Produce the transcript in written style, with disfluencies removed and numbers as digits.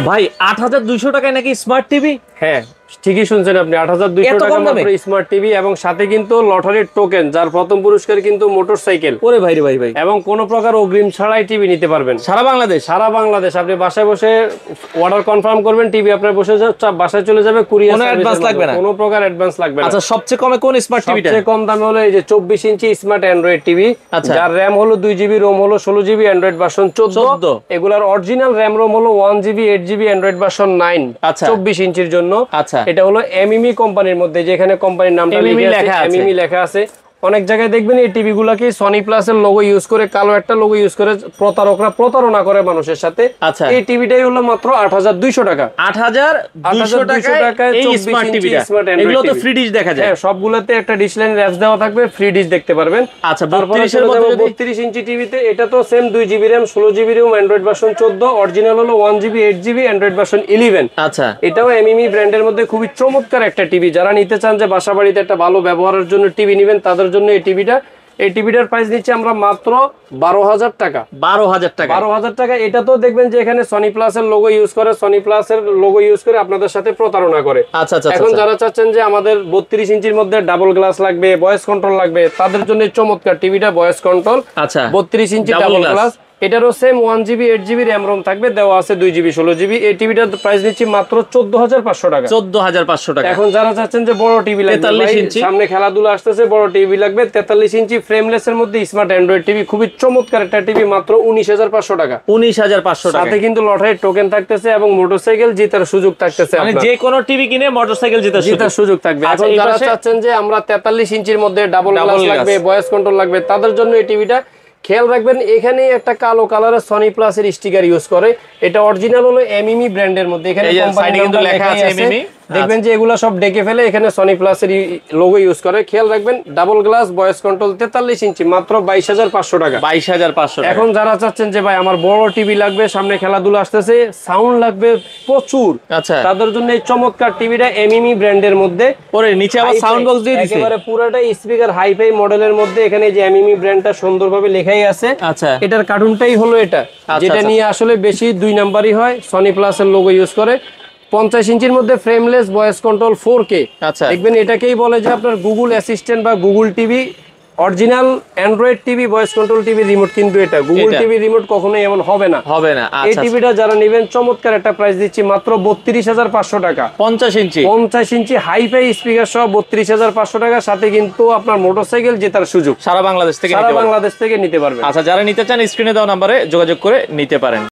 ভাই 8200 টাকায় নাকি স্মার্ট টিভি? হ্যাঁ ঠিকই শুনছেন আপনি, 8200 টাকা মাত্র স্মার্ট টিভি, এবং সাথে কিন্তু লটারির টোকেন, যার প্রথম পুরস্কার কিন্তু মোটরসাইকেল। ওরে ভাই রে ভাই ভাই, এবং কোনো প্রকার অগ্রিম ছাড়াই টিভি নিতে পারবেন সারা বাংলাদেশ। সারা বাংলাদেশ আপনি বাসায় বসে অর্ডার কনফার্ম করবেন, টিভি আপনার বসে বাসায় চলে যাবে, কুরিয়ার কোনো অ্যাডভান্স লাগবে না, কোনো প্রকার অ্যাডভান্স লাগবে না। আচ্ছা সবচেয়ে কমে কোন স্মার্ট টিভিটা? সবচেয়ে কম দামে হলো এই যে 24 ইঞ্চি স্মার্ট অ্যান্ড্রয়েড টিভি, যার র‍্যাম হলো 2 জিবি, রোম হলো 16 জিবি, অ্যান্ড্রয়েড ভার্সন 14। এগুলার অরিজিনাল র‍্যাম রোম হলো 1 জিবি, 8 জিবি, অ্যান্ড্রয়েড ভার্সন 9। আচ্ছা 24 ইঞ্চির জন্য। আচ্ছা এটা হলো এমএমই কোম্পানির মধ্যে, যেখানে কোম্পানির নামটা এমএমই লেখা আছে। অনেক জায়গায় দেখবেন এই টিভি গুলাকে সনি প্লাসের লোগো ইউজ করে, কালো একটা লোগো ইউজ করে প্রতারকরা প্রতারণা করে মানুষের সাথে। আচ্ছা এই টিভিটাই হলো মাত্র 8200 টাকা। 8200 টাকায় এই স্মার্ট টিভিটা। এগুলো তো ফ্রি ডিশ দেখা যায়। হ্যাঁ সবগুলোতে একটা ডিশ লাইন অ্যাপস দেওয়া থাকবে, ফ্রি ডিশ দেখতে পারবেন। আচ্ছা 32 এর মধ্যে 32 ইঞ্চি টিভিতে এটা তো same 2 GB RAM, 16 GB RAM, Android version 14, original হলো 1 জিবি, 8 জিবি, অ্যান্ড্রয়েড ভার্সন 11। আচ্ছা এটাও এমএমই ব্র্যান্ডের মধ্যে খুবই চমৎকার একটা টিভি। যারা নিতে চান যে বাসা বাড়িতে একটা ভালো ব্যবহারের জন্য টিভি নেবেন, তাদের জন্য এই টিভিটা। এই টিভিটার প্রাইস নিচ্ছে আমরা মাত্র 12000 টাকা। 12000 টাকা। 12000 টাকা। এটা তো দেখবেন যে এখানে সনি প্লাসের লোগো ইউজ করে, সনি প্লাসের লোগো ইউজ করে আপনাদের সাথে প্রতারণা করে। আচ্ছা আচ্ছা। এখন যারা চাচ্ছেন যে আমাদের 32 ইঞ্চির মধ্যে ডাবল গ্লাস লাগবে, ভয়েস কন্ট্রোল লাগবে, তাদের জন্য চমৎকার টিভিটা, ভয়েস কন্ট্রোল। আচ্ছা 32 ইঞ্চি ডাবল গ্লাস, এটারও same 1 GB, 8 GB RAM ROM থাকবে, দেওয়া আছে 2 জিবি, 16 জিবি। এই টিভিটার প্রাইস নিচ্ছি মাত্র 14500 টাকা। 14500 টাকা। এখন যারা চাচ্ছেন যে বড় টিভি লাগবে, 43 ইঞ্চি, সামনে খেলাধুলা আসতেছে, বড় টিভি লাগবে, 43 ইঞ্চি ফ্রেমলেস এর মধ্যে স্মার্ট অ্যান্ড্রয়েড টিভি, খুবই চমৎকার একটা টিভি, মাত্র 19500 টাকা। 19500 টাকা। সাথে কিন্তু লটারির টোকেন থাকতেছে এবং মোটরসাইকেল জেতার সুযোগ থাকতেছে। মানে যে কোনো টিভি কিনে মোটরসাইকেল জেতার সুযোগ থাকবে। এখন যারা চাচ্ছেন যে আমরা 43 ইঞ্চির মধ্যে ডাবল গ্লাস লাগবে, ভয়েস কন্ট্রোল লাগবে, তাদের জন্য এই টিভিটা। খেয়াল রাখবেন এখানে একটা কালো কালারের সনি প্লাসের স্টিকার ইউজ করে, এটা অরিজিনাল হলো এমএমই ব্র্যান্ডের মধ্যে। এখানে কোম্পানি কিন্তু লেখা আছে এমএমই, দেখবেন যে এগুলা সব ডেকে ফেলে এখানে সনি প্লাসের লোগো ইউজ করে। খেয়াল রাখবেন ডাবল গ্লাস, ভয়েস কন্ট্রোল, 43 ইঞ্চি, মাত্র 22500 টাকা। 22500 টাকা। এখন যারা চাচ্ছেন যে ভাই আমার বড় টিভি লাগবে, সামনে খেলাধুলা আসতেছে, সাউন্ড লাগবে প্রচুর, আচ্ছা তাদের জন্য এই চমৎকার টিভিটা এমএমই ব্র্যান্ডের মধ্যে। পরে নিচে আবার সাউন্ড বক্স দিয়ে দিয়েছে, একেবারে পুরোটাই স্পিকার হাই-ফাই মডেলের মধ্যে। এখানে যে এমএমই ব্র্যান্ডটা সুন্দরভাবে লেখাই আছে। আচ্ছা এটার কার্টুনটাই হলো এটা, যেটা নিয়ে আসলে বেশি 2 নাম্বারই হয়। সনি প্লাসের লোগো ইউজ করে, 50 ইঞ্চির মধ্যে ফ্রেমলেস, ভয়েস কন্ট্রোল 4K। আচ্ছা দেখবেন এটাকেই বলে যে আপনার গুগল অ্যাসিস্ট্যান্ট বা Google TV. Original Android TV, voice control TV remote কিন্তু এটা, গুগল টিভি রিমোট কখনোই এমন হবে না। এই টিভিটা যারা নেবেন চমৎকার একটা প্রাইস দিচ্ছি মাত্র 32500 টাকা। 50 ইঞ্চি হাই-ফাই স্পিকার সহ 32500 টাকা। সাথে কিন্তু আপনার মোটরসাইকেল জেতার সুযোগ সারা বাংলাদেশ থেকে নিতে পারবেন। আচ্ছা যারা নিতে চান স্ক্রিনে দেওয়া নম্বরে যোগাযোগ করে নিতে পারেন।